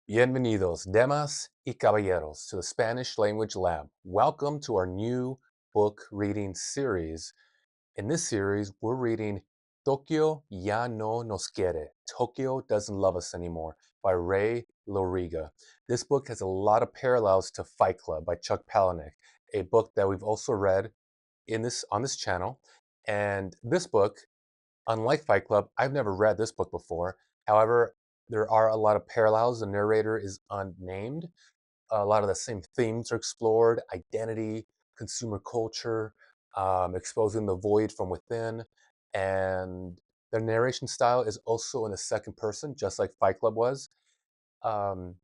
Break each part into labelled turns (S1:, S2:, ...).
S1: Bienvenidos, damas y caballeros, to the Spanish Language Lab. Welcome to our new book reading series. In this series, we're reading Tokio ya no nos quiere. Tokio doesn't love us anymore by Ray Loriga. This book has a lot of parallels to Fight Club by Chuck Palahniuk, a book that we've also read on this channel. And this book, unlike Fight Club, I've never read this book before. However, there are a lot of parallels. The narrator is unnamed. A lot of the same themes are explored: identity, consumer culture, exposing the void from within. And the narration style is also in the second person, just like Fight Club was. Um,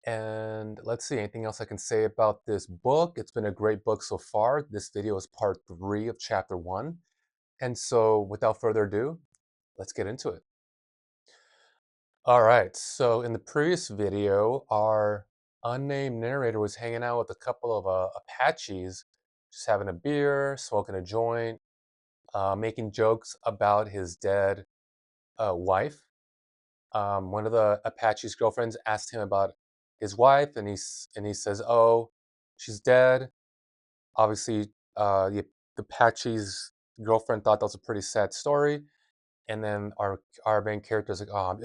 S1: and let's see, anything else I can say about this book? It's been a great book so far. This video is part 3 of chapter 1. And so without further ado, let's get into it. All right, so in the previous video, our unnamed narrator was hanging out with a couple of Apaches, just having a beer, smoking a joint, making jokes about his dead wife. One of the Apache's girlfriends asked him about his wife, and he says, "Oh, she's dead." Obviously, the Apache's girlfriend thought that was a pretty sad story, and then our main character is like, "Oh,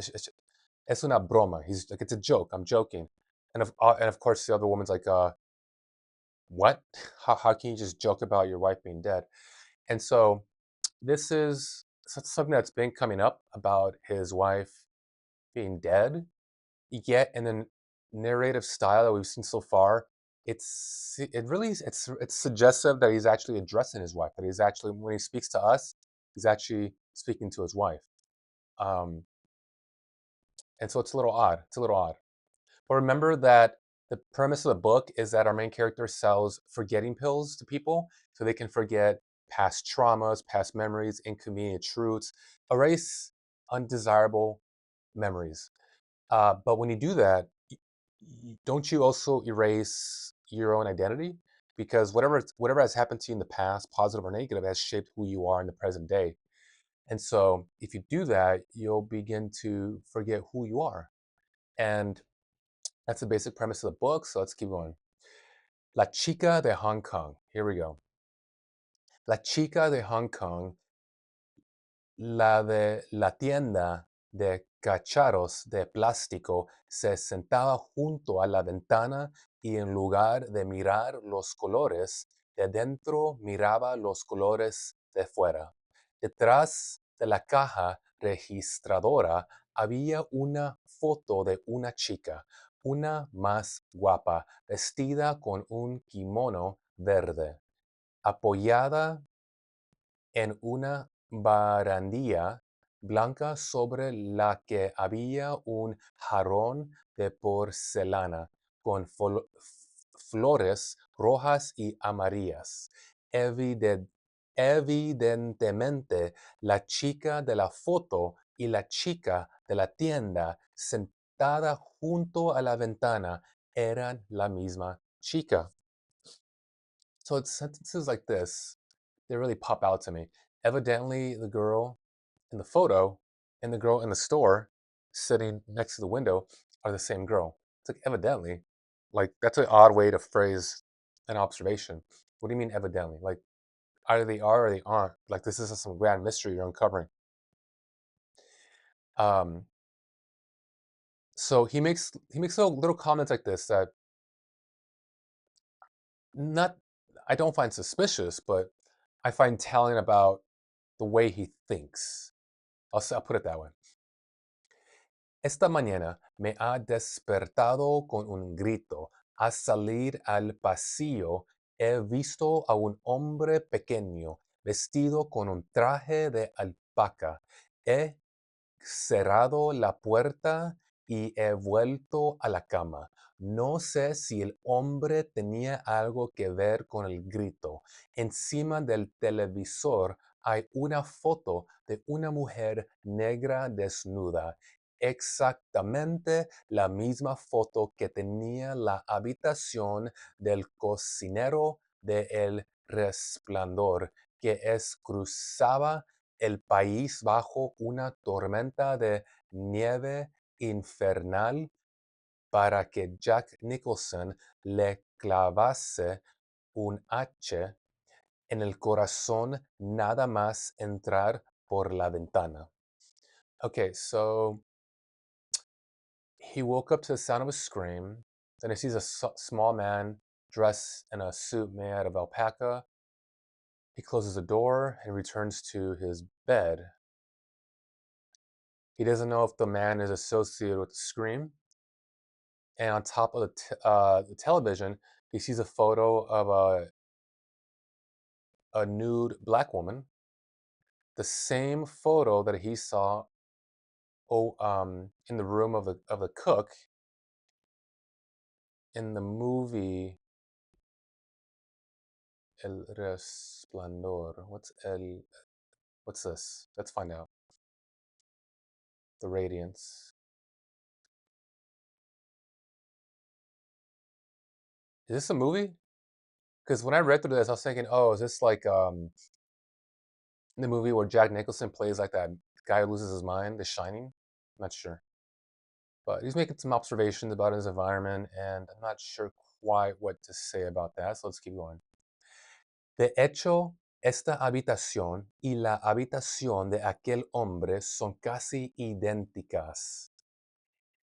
S1: es una broma." He's like, "It's a joke. I'm joking." And of course, the other woman's like, "What? How can you just joke about your wife being dead?" And so this is something that's been coming up about his wife being dead. Yet in the narrative style that we've seen so far, it's suggestive that he's actually addressing his wife. That he's actually, when he speaks to us, he's actually speaking to his wife. Um, and so it's a little odd. It's a little odd. But remember that the premise of the book is that our main character sells forgetting pills to people so they can forget past traumas, past memories, inconvenient truths, erase undesirable memories. But when you do that, don't you also erase your own identity? Because whatever has happened to you in the past, positive or negative, has shaped who you are in the present day. And so if you do that, you'll begin to forget who you are. And that's the basic premise of the book, so let's keep going. La Chica de Hong Kong. Here we go. La Chica de Hong Kong, la de la tienda de cacharros de plástico, se sentaba junto a la ventana y en lugar de mirar los colores de dentro, miraba los colores de fuera. Detrás de la caja registradora había una foto de una chica, una más guapa, vestida con un kimono verde, apoyada en una barandilla blanca sobre la que había un jarrón de porcelana con flores rojas y amarillas. Evidentemente, la chica de la foto y la chica de la tienda sentada junto a la ventana eran la misma chica. So it's sentences like this, they really pop out to me. Evidently, the girl in the photo and the girl in the store sitting next to the window are the same girl. It's like, evidently. Like, that's an odd way to phrase an observation. What do you mean, evidently? Like, either they are or they aren't. Like, this isn't some grand mystery you're uncovering. Um, so he makes little comments like this that not I don't find suspicious, but I find telling about the way he thinks. I'll put it that way. Esta mañana me ha despertado con un grito. Al salir al pasillo he visto a un hombre pequeño vestido con un traje de alpaca. He cerrado la puerta y he vuelto a la cama. No sé si el hombre tenía algo que ver con el grito. Encima del televisor hay una foto de una mujer negra desnuda. Exactamente la misma foto que tenía la habitación del cocinero de El Resplandor, que cruzaba el país bajo una tormenta de nieve infernal para que Jack Nicholson le clavase un hacha en el corazón nada más entrar por la ventana. Okay, so he woke up to the sound of a scream. Then he sees a small man dressed in a suit made out of alpaca. He closes the door and returns to his bed. He doesn't know if the man is associated with the scream. And on top of the television, he sees a photo of a nude black woman, the same photo that he saw in the room of the cook in the movie El Resplandor. What's this? Let's find out. The Radiance. Is this a movie? Because when I read through this, I was thinking, oh, is this like the movie where Jack Nicholson plays like that guy who loses his mind, The Shining? I'm not sure. But he's making some observations about his environment, and I'm not sure quite what to say about that, so let's keep going. De hecho, esta habitación y la habitación de aquel hombre son casi idénticas.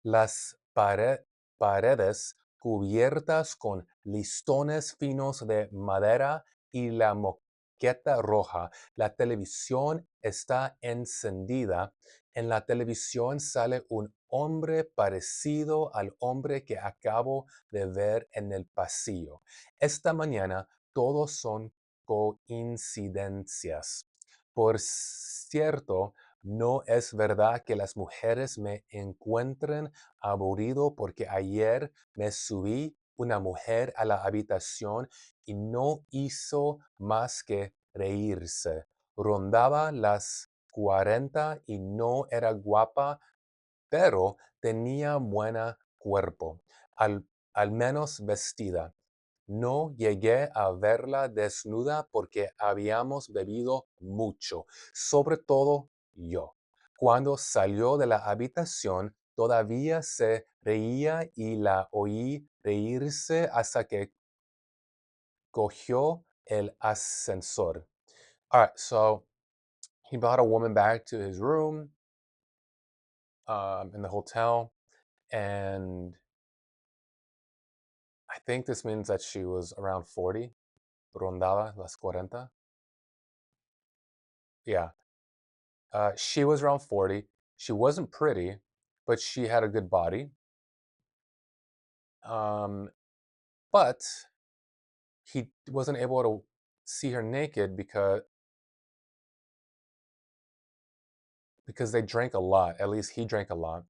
S1: Las paredes cubiertas con listones finos de madera y la moqueta roja. La televisión está encendida. En la televisión sale un hombre parecido al hombre que acabo de ver en el pasillo. Esta mañana todos son coincidencias. Por cierto, no es verdad que las mujeres me encuentren aburrido porque ayer me subí una mujer a la habitación y no hizo más que reírse. Rondaba las 40 y no era guapa, pero tenía buen cuerpo, al menos vestida. No llegué a verla desnuda porque habíamos bebido mucho, sobre todo yo. Cuando salió de la habitación, todavía se reía y la oí reírse hasta que cogió el ascensor. All right, so he brought a woman back to his room in the hotel, and I think this means that she was around 40, rondaba las 40. Yeah, she was around 40. She wasn't pretty, but she had a good body. Um, but he wasn't able to see her naked because they drank a lot. At least he drank a lot.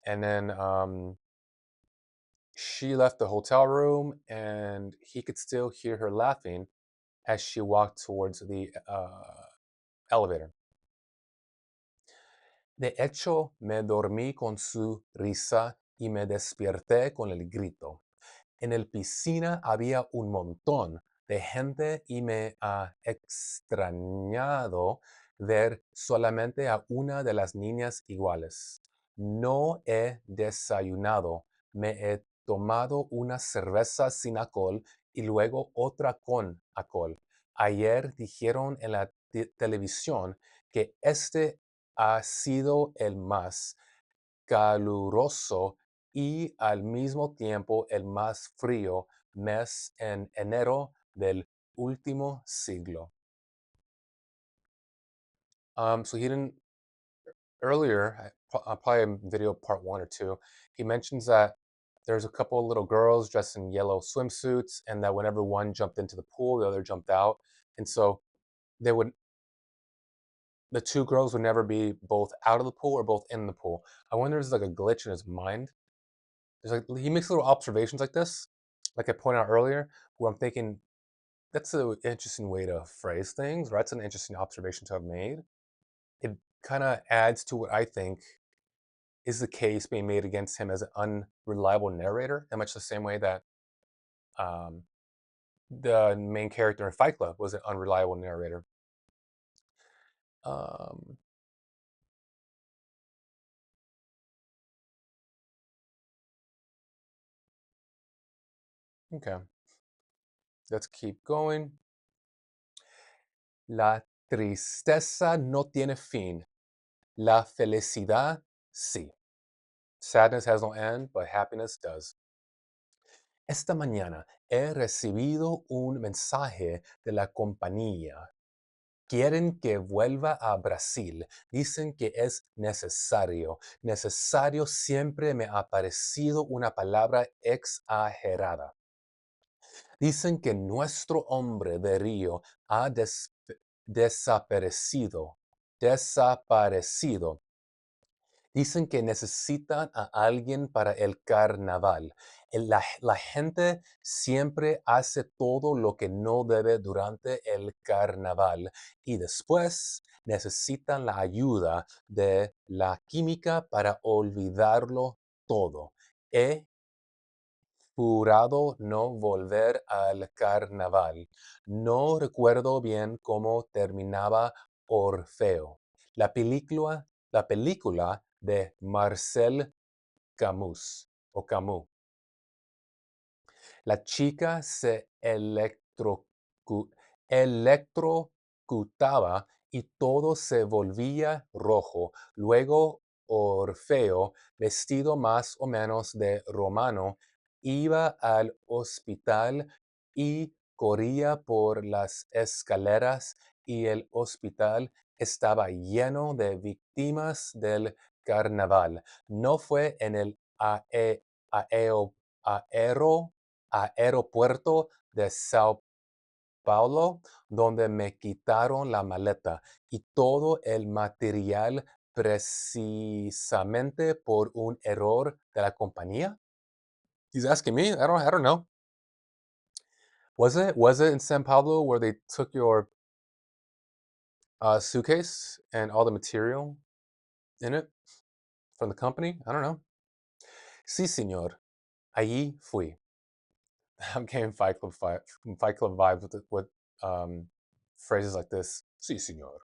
S1: And then she left the hotel room, and he could still hear her laughing as she walked towards the elevator. De hecho, me dormí con su risa y me desperté con el grito. En el piscina había un montón de gente y me ha extrañado ver solamente a una de las niñas iguales. No he desayunado, me he tomado una cerveza sin alcohol y luego otra con alcohol. Ayer dijeron en la televisión que este ha sido el más caluroso y al mismo tiempo el más frío mes en enero del último siglo. So he didn't earlier, probably in video part 1 or 2, he mentions that there's a couple of little girls dressed in yellow swimsuits, and that whenever one jumped into the pool, the other jumped out, and so they would the two girls would never be both out of the pool or both in the pool. I wonder if there's like a glitch in his mind. There's like he makes little observations like this, like I pointed out earlier, where I'm thinking that's an interesting way to phrase things, right? That's an interesting observation to have made. It kind of adds to what I think is the case being made against him as an unreliable narrator, in much the same way that um, the main character in Fight Club was an unreliable narrator. Um, Okay, let's keep going. La tristeza no tiene fin. La felicidad sí. Sadness has no end, but happiness does. Esta mañana he recibido un mensaje de la compañía. Quieren que vuelva a Brasil. Dicen que es necesario. Necesario siempre me ha parecido una palabra exagerada. Dicen que nuestro hombre de Río ha desaparecido. Desaparecido. Dicen que necesitan a alguien para el carnaval. La gente siempre hace todo lo que no debe durante el carnaval y después necesitan la ayuda de la química para olvidarlo todo. He jurado no volver al carnaval. No recuerdo bien cómo terminaba Orfeo. La película de Marcel Camus o Camus. La chica se electrocutaba y todo se volvía rojo. Luego Orfeo, vestido más o menos de romano, iba al hospital y corría por las escaleras y el hospital estaba lleno de víctimas del carnaval. No fue en el aeo- aero aeropuerto de Sao Paulo, donde me quitaron la maleta y todo el material precisamente por un error de la compañía? He's asking me. I don't know. Was it in San Pablo where they took your suitcase and all the material in it from the company? I don't know. Sí, señor. Allí fui. I'm getting Fight Club vibes with phrases like this. Sí, señor.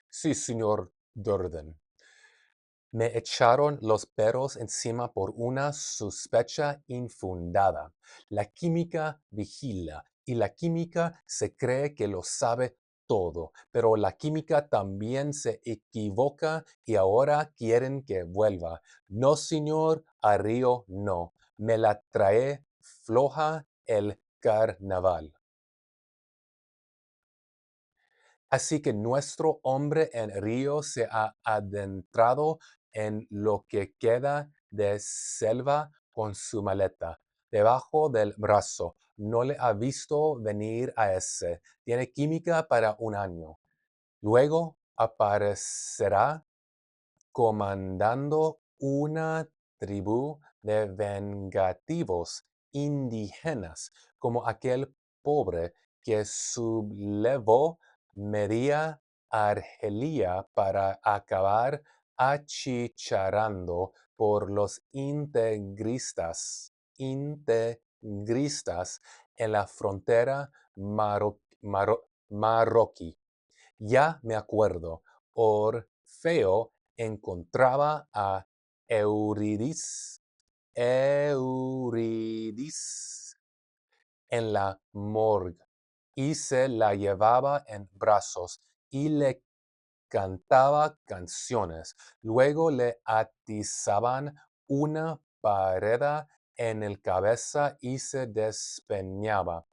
S1: Sí, señor Durden. Me echaron los perros encima por una sospecha infundada. La química vigila y la química se cree que lo sabe todo, pero la química también se equivoca y ahora quieren que vuelva. No, señor, a Río no. Me la trae floja el carnaval. Así que nuestro hombre en Río se ha adentrado en lo que queda de selva con su maleta debajo del brazo. No le ha visto venir a ese. Tiene química para un año. Luego aparecerá comandando una tribu de vengativos indígenas, como aquel pobre que sublevó media Argelia para acabar achicharrando por los integristas en la frontera marroquí. Ya me acuerdo, Orfeo encontraba a Eurídice en la morgue y se la llevaba en brazos y le cantaba canciones. Luego le atizaban una pareda en el cabeza y se despeñaba.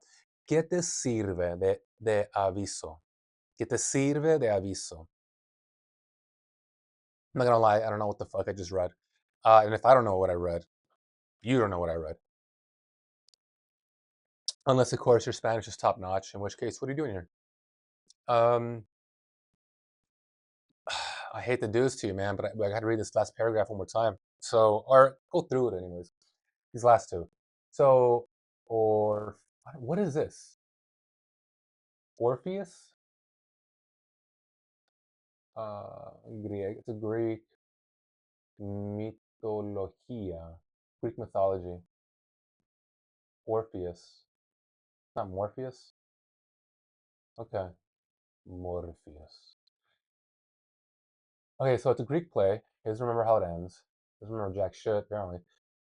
S1: ¿Qué te sirve de aviso? ¿Qué te sirve de aviso? I'm not gonna lie, I don't know what the fuck I just read. And if I don't know what I read, you don't know what I read. Unless, of course, your Spanish is top notch, in which case, what are you doing here? Um, I hate to do this to you, man, but I got to read this last paragraph one more time. So, or go through it, anyways. These last two. So, or what is this? Orpheus? Greek. It's a Greek mythologia, Greek mythology. Orpheus. Not Morpheus. Okay, Morpheus. Okay, so it's a Greek play. He doesn't remember how it ends. Doesn't remember jack shit, apparently.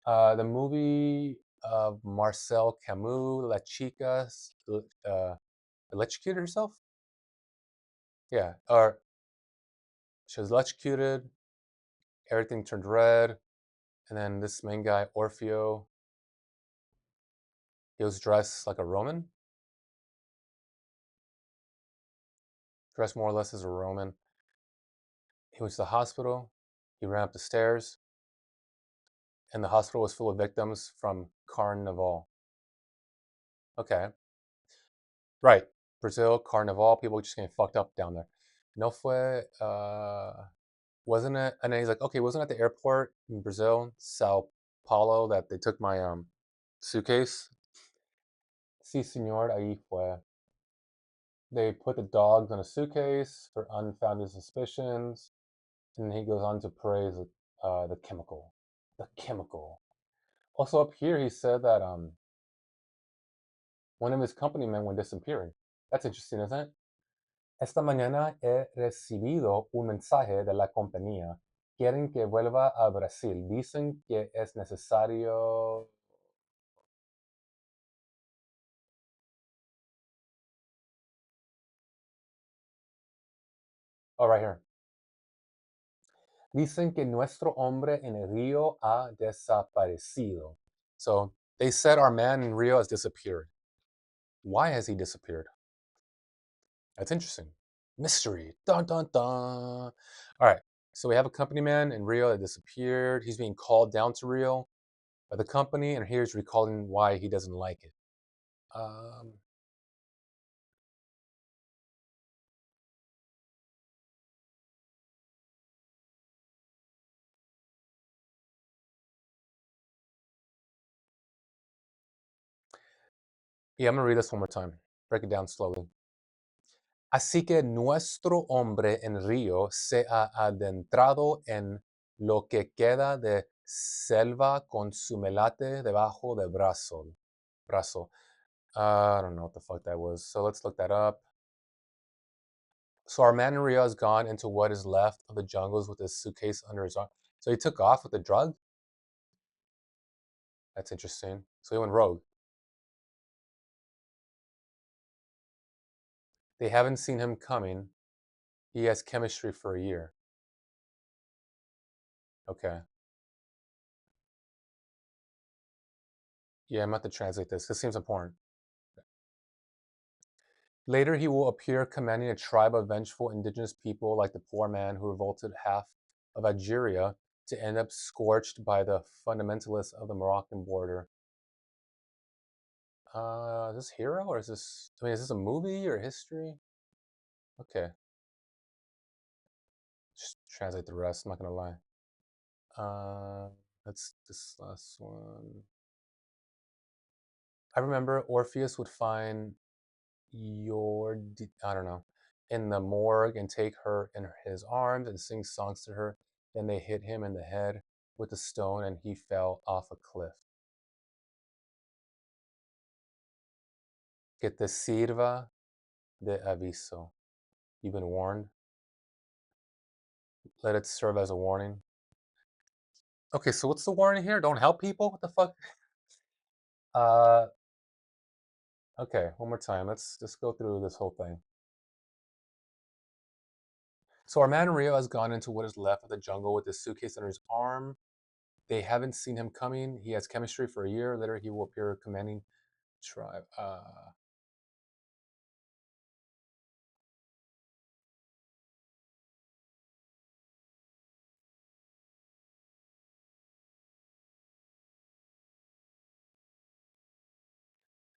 S1: The movie of Marcel Camus, La Chica electrocuted herself. Yeah, or she was electrocuted. Everything turned red, and then this main guy Orfeo, he was dressed like a Roman, dressed more or less as a Roman. He went to the hospital. He ran up the stairs, and the hospital was full of victims from Carnival. Okay, right. Brazil, Carnival, people just getting fucked up down there. No fue, wasn't it? And then he's like, okay, wasn't it at the airport in Brazil, Sao Paulo, that they took my suitcase? Sí, señor, ahí fue. They put the dogs in a suitcase for unfounded suspicions, and he goes on to praise the chemical. The chemical. Also up here, he said that one of his company men went disappearing. That's interesting, isn't it? Esta mañana he recibido un mensaje de la compañía. Quieren que vuelva a Brasil. Dicen que es necesario. Oh, right here. Dicen que nuestro hombre en el río ha desaparecido. So they said our man in Rio has disappeared. Why has he disappeared? That's interesting. Mystery. Dun dun dun. All right. So we have a company man in Rio that disappeared. He's being called down to Rio by the company, and here's recalling why he doesn't like it. Um, yeah, I'm gonna read this one more time. Break it down slowly. Así que nuestro hombre en Río se ha adentrado en lo que queda de selva con su melate debajo del brazo. I don't know what the fuck that was. So let's look that up. So our man in Rio has gone into what is left of the jungles with his suitcase under his arm. So he took off with the drug? That's interesting. So he went rogue. They haven't seen him coming. He has chemistry for a year. Okay. Yeah, I'm about to translate this. This seems important. Later, he will appear commanding a tribe of vengeful indigenous people like the poor man who revolted half of Algeria to end up scorched by the fundamentalists of the Moroccan border. Is this hero or is this? I mean, is this a movie or history? Okay, just translate the rest. I'm not gonna lie. Uh, that's this last one. I remember Orpheus would find I don't know, in the morgue and take her in his arms and sing songs to her. Then they hit him in the head with a stone and he fell off a cliff. Que te sirva de aviso. You've been warned. Let it serve as a warning. Okay, so what's the warning here? Don't help people? What the fuck? Uh, okay, one more time. Let's just go through this whole thing. So our man Rio has gone into what is left of the jungle with his suitcase under his arm. They haven't seen him coming. He has chemistry for a year. Later, he will appear commanding tribe.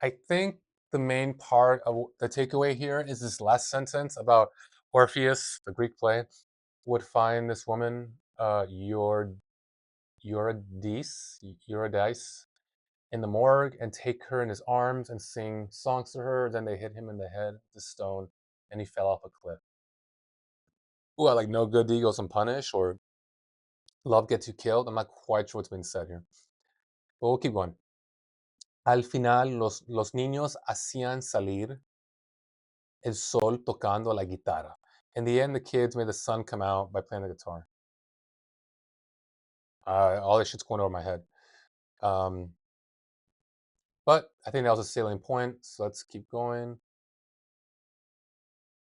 S1: I think the main part of the takeaway here is this last sentence about Orpheus, the Greek play, would find this woman, Eurydice, in the morgue and take her in his arms and sing songs to her. Then they hit him in the head with the stone, and he fell off a cliff. Well, like no good deed goes unpunished, or love gets you killed. I'm not quite sure what's being said here, but we'll keep going. Al final, los niños hacían salir el sol tocando la guitarra. In the end, the kids made the sun come out by playing the guitar. All this shit's going over my head. Um, But I think that was a salient point, so let's keep going.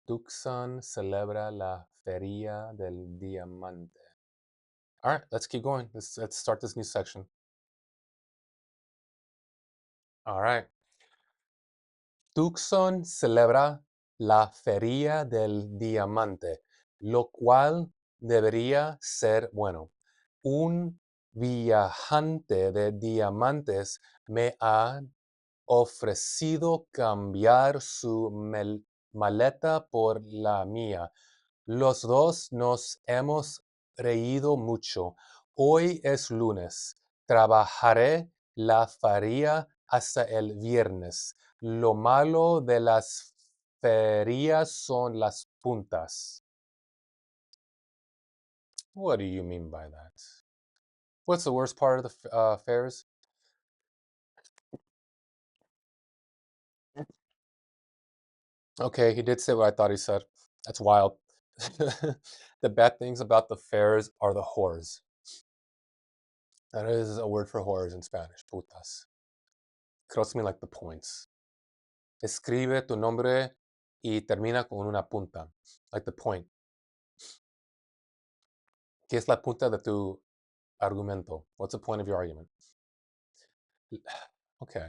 S1: Tucson celebra la Feria del Diamante. All right, let's keep going. Let's start this new section. All right. Tucson celebra la Feria del Diamante, lo cual debería ser bueno. Un viajante de diamantes me ha ofrecido cambiar su maleta por la mía. Los dos nos hemos reído mucho. Hoy es lunes. Trabajaré la feria hasta el viernes. Lo malo de las ferias son las puntas. What do you mean by that? What's the worst part of the fairs? Okay, he did say what I thought he said. That's wild. The bad things about the fairs are the whores. That is a word for whores in Spanish, putas. Could also mean like the points. Escribe tu nombre y termina con una punta, like the point. ¿Qué es la punta de tu argumento? What's the point of your argument? Okay.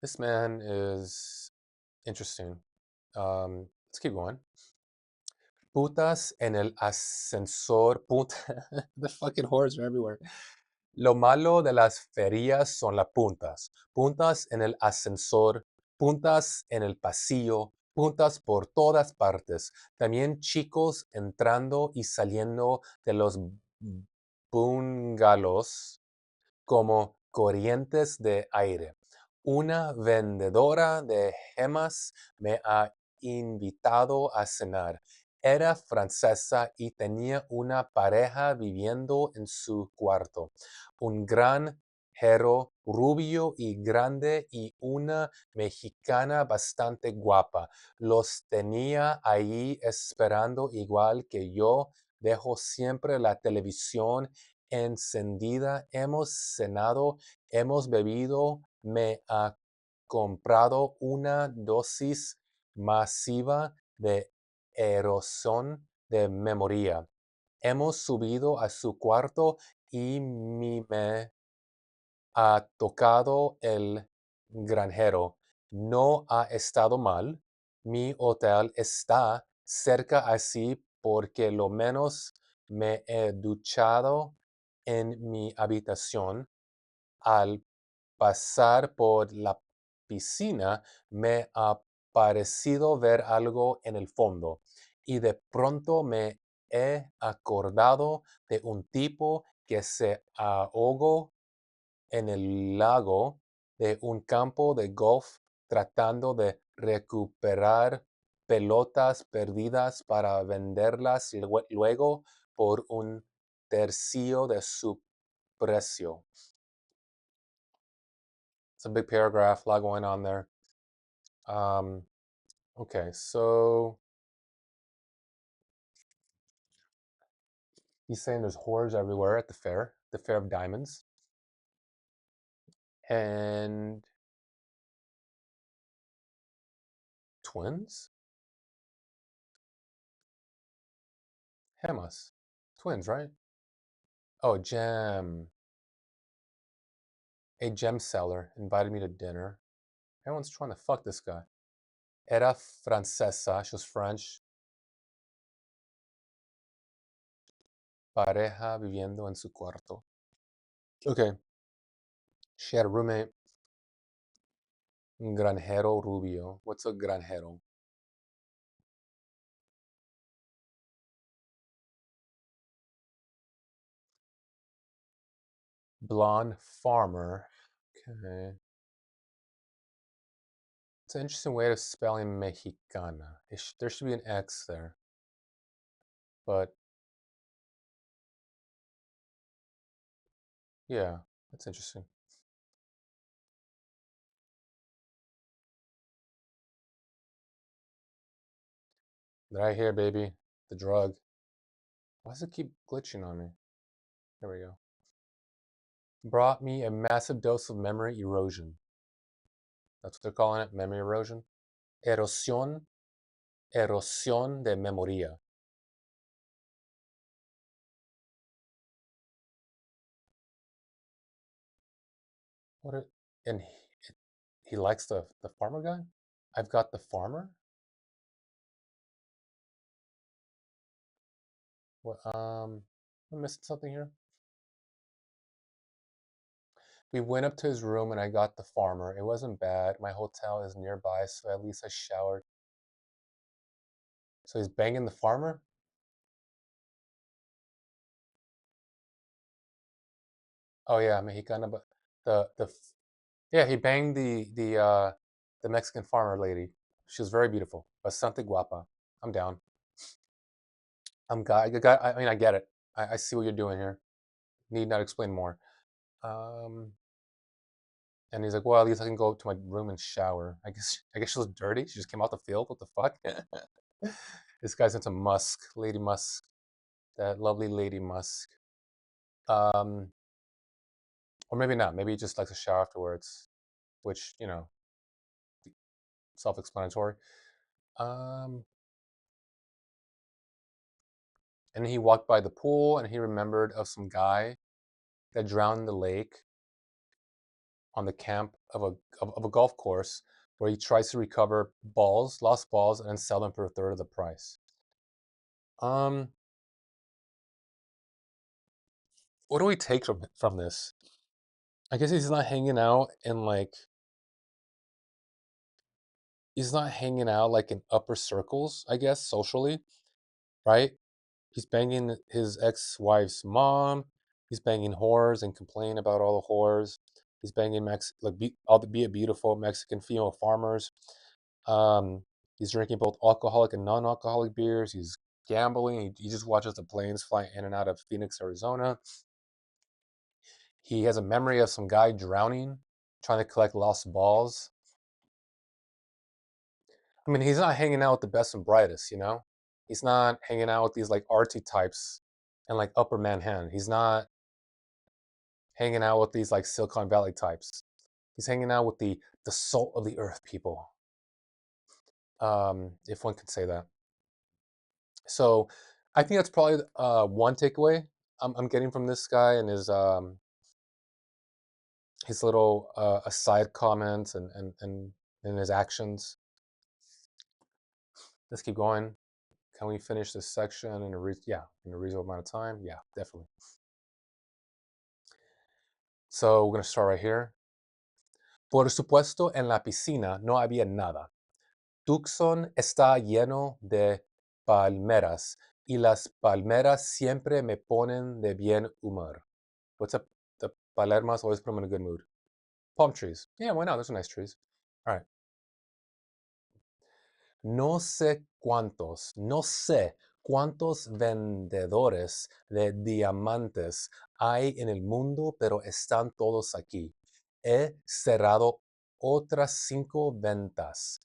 S1: This man is interesting. Let's keep going. Putas en el ascensor. Puta. The fucking whores are everywhere. Lo malo de las ferias son las puntas. Puntas en el ascensor, puntas en el pasillo, puntas por todas partes. También chicos entrando y saliendo de los bungalows como corrientes de aire. Una vendedora de gemas me ha invitado a cenar. Era francesa y tenía una pareja viviendo en su cuarto. Un granjero rubio y grande y una mexicana bastante guapa. Los tenía ahí esperando igual que yo. Dejo siempre la televisión encendida, hemos cenado, hemos bebido, me ha comprado una dosis masiva de erosión de memoria. Hemos subido a su cuarto y me ha tocado el granjero. No ha estado mal. Mi hotel está cerca así porque lo menos me he duchado en mi habitación. Al pasar por la piscina me ha parecido ver algo en el fondo y de pronto me he acordado de un tipo que se ahogó en el lago de un campo de golf tratando de recuperar pelotas perdidas para venderlas luego por un tercio de su precio. It's a big paragraph, a lot going on there. Okay, so he's saying there's whores everywhere at the fair of diamonds. And twins? Gemas. Twins, right? Oh, gem. A gem seller invited me to dinner. Everyone's trying to fuck this guy. Era francesa. She was French. Pareja viviendo en su cuarto. Okay. She had a roommate. Un granjero rubio. What's a granjero? Blonde farmer. Okay. It's an interesting way of spelling mexicana. There should be an X there. But yeah, that's interesting. Right here, baby. The drug. Why does it keep glitching on me? There we go. brought me a massive dose of memory erosion. That's what they're calling it, memory erosion. Erosión, erosión de memoria. What? And he likes the farmer guy. I've got the farmer. What? I'm missing something here. We went up to his room and I got the farmer. It wasn't bad. My hotel is nearby, so at least I showered. So he's banging the farmer. Oh yeah, Mexicana, but the yeah, he banged the Mexican farmer lady. She was very beautiful. Bastante guapa. I'm down. I mean, I get it. I see what you're doing here. Need not explain more. Um, and he's like, well, at least I can go up to my room and shower. I guess she was dirty. She just came out the field. What the fuck? This guy's into Musk, Lady Musk, that lovely Lady Musk. Um, or maybe not. Maybe he just likes to shower afterwards, which self-explanatory. Um, and he walked by the pool and he remembered of some guy that drowned in the lake on the camp of a golf course where he tries to recover balls, lost balls, and then sell them for a third of the price. Um, what do we take from this? I guess he's not hanging out in like he's not hanging out like in upper circles, I guess, socially, right? He's banging his ex-wife's mom. He's banging whores and complaining about all the whores. He's banging all the be it beautiful Mexican female farmers. He's drinking both alcoholic and non-alcoholic beers. He's gambling. He just watches the planes fly in and out of Phoenix, Arizona. He has a memory of some guy drowning, trying to collect lost balls. I mean, he's not hanging out with the best and brightest, you know? He's not hanging out with these like artsy types and like upper Manhattan. He's not hanging out with these like Silicon Valley types. He's hanging out with the salt of the earth people, if one could say that. So, I think that's probably one takeaway I'm getting from this guy and his little aside comments and his actions. Let's keep going. Can we finish this section in a reasonable amount of time? Yeah, definitely. So we're gonna start right here. Por supuesto, en la piscina no había nada. Tucson está lleno de palmeras y las palmeras siempre me ponen de bien humor. What's up? The palmeras always put them in a good mood. Palm trees. Yeah, why not? Those are nice trees. All right. No sé cuántos vendedores de diamantes hay en el mundo, pero están todos aquí. He cerrado otras 5 ventas.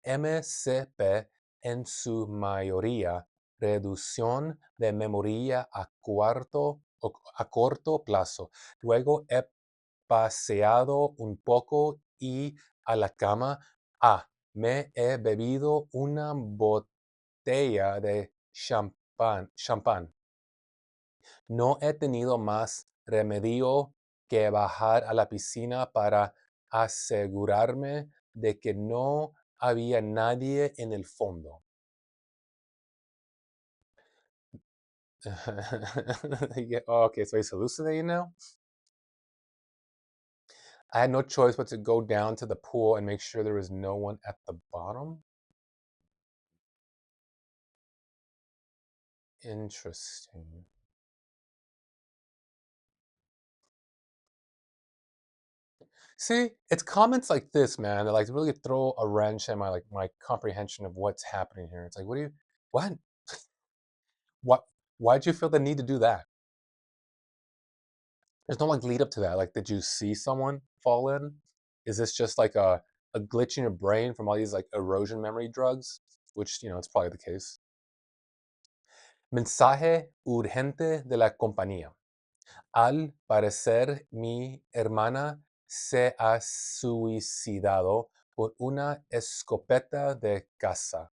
S1: MCP en su mayoría, reducción de memoria a corto plazo. Luego he paseado un poco y a la cama. Me he bebido una botella de champán. No he tenido más remedio que bajar a la piscina para asegurarme de que no había nadie en el fondo. Yeah, okay, so he's hallucinating now? I had no choice but to go down to the pool and make sure there was no one at the bottom. Interesting. See, it's comments like this, man, that like really throw a wrench in my comprehension of what's happening here. It's like, what? What? Why'd you feel the need to do that? There's no like lead up to that. Like, did you see someone fall in? Is this just like a glitch in your brain from all these like erosion memory drugs? Which, it's probably the case. Mensaje urgente de la compañía. Al parecer, mi hermana se ha suicidado por una escopeta de caza.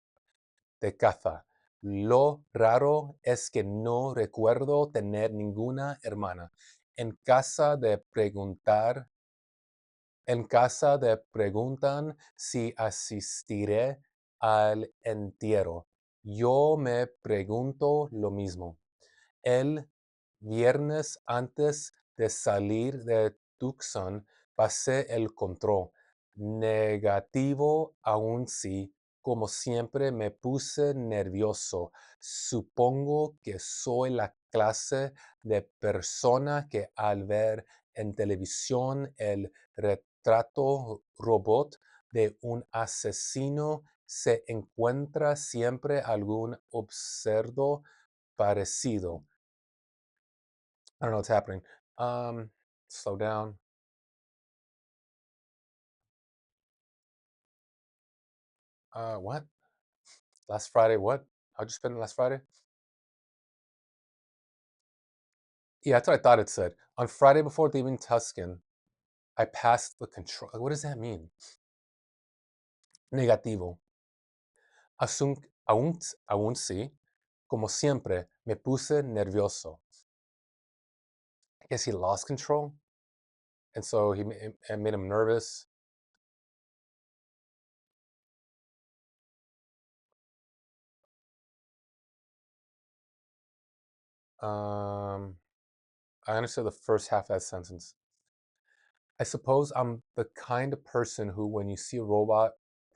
S1: Lo raro es que no recuerdo tener ninguna hermana. En casa de preguntar En casa de preguntan si asistiré al entierro. Yo me pregunto lo mismo. El viernes antes de salir de Tucson pasé el control. Negativo aún sí. Como siempre me puse nervioso. Supongo que soy la clase de persona que al ver en televisión el retrato robot de un asesino se encuentra siempre algún observo parecido. I don't know what's happening. Slow down. What? Last Friday, what? How'd you spend last Friday? Yeah, that's what I thought it said. On Friday before leaving Tuscan, I passed the control. What does that mean? Negativo. Aún sí, como siempre, me puse nervioso. I guess he lost control, and so it made him nervous. Um, I understood the first half of that sentence. I suppose I'm the kind of person who, when you see a robot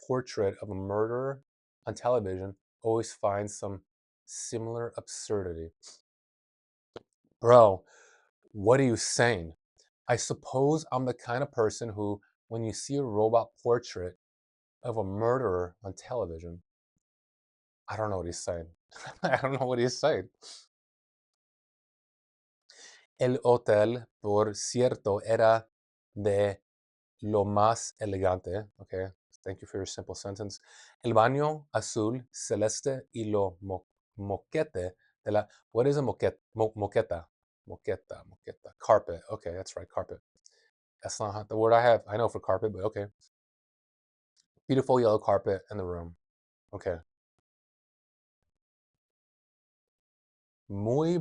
S1: portrait of a murderer on television, always finds some similar absurdity. Bro, what are you saying? I suppose I'm the kind of person who, when you see a robot portrait of a murderer on television, I don't know what he's saying. I don't know what he's saying. El hotel, por cierto, era de lo más elegante. Okay, thank you for your simple sentence. El baño azul celeste y lo moquete de la. What is a moquete? Moqueta. Moqueta. Moqueta. Carpet. Okay, that's right. Carpet. That's not the word I have. I know for carpet, but okay. Beautiful yellow carpet in the room. Okay. Muy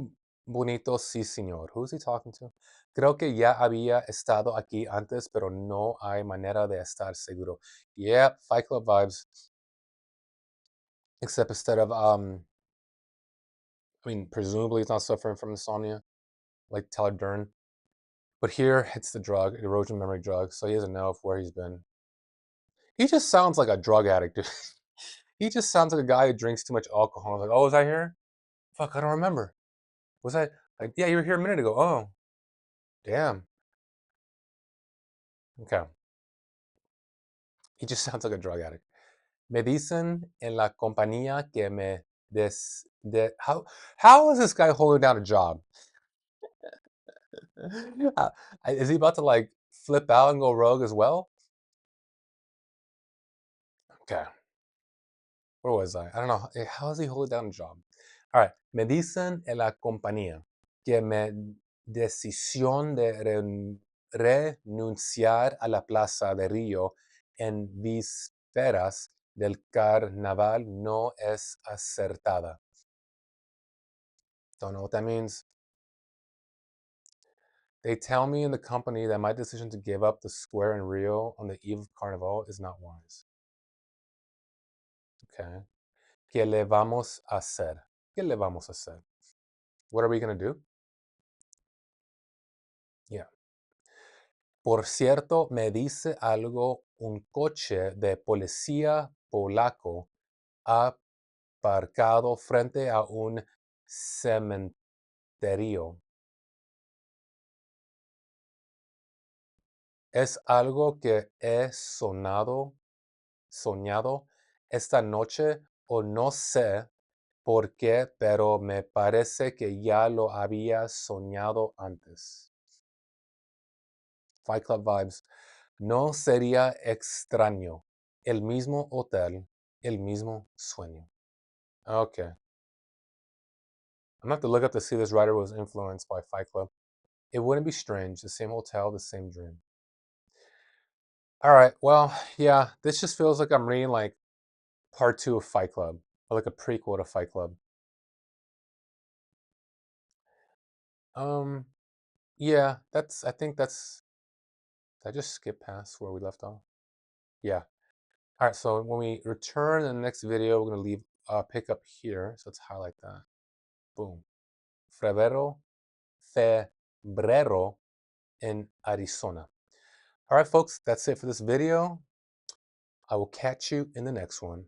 S1: bonito, sí, señor. Who's he talking to? Creo que ya había estado aquí antes, pero no hay manera de estar seguro. Yeah, Fight Club vibes. Except instead of I mean, presumably he's not suffering from insomnia, like Tyler Dern. But here it's the drug, erosion memory drug, so he doesn't know where he's been. He just sounds like a drug addict, dude. He just sounds like a guy who drinks too much alcohol. Like, oh, was I here? Fuck, I don't remember. Was I like, yeah, you were here a minute ago. Oh, damn. Okay. He just sounds like a drug addict. Me dicen en la compañía que me how is this guy holding down a job? Is he about to like flip out and go rogue as well? Okay. Where was I? I don't know. How is he holding down a job? All right. Me dicen en la compañía que mi decisión de renunciar a la Plaza de Río en vísperas del carnaval no es acertada. Don't know what that means. They tell me in the company that my decision to give up the square in Rio on the eve of Carnival is not wise. Okay. ¿Qué le vamos a hacer? ¿Qué le vamos a hacer? What are we going to do? Yeah. Por cierto, me dice algo un coche de policía polaco aparcado frente a un cementerio. Es algo que he soñado esta noche o no sé por qué, pero me parece que ya lo había soñado antes. Fight Club vibes. No sería extraño. El mismo hotel, el mismo sueño. Okay. I'm gonna have to look up to see this writer was influenced by Fight Club. It wouldn't be strange. The same hotel, the same dream. All right. Well, yeah, this just feels like I'm reading like part 2 of Fight Club, or like a prequel to Fight Club. Um, yeah, I think that's, did I just skip past where we left off? Yeah. All right, so when we return in the next video, we're gonna pick up here. So let's highlight that. Boom. Febrero, febrero in Arizona. All right, folks, that's it for this video. I will catch you in the next one.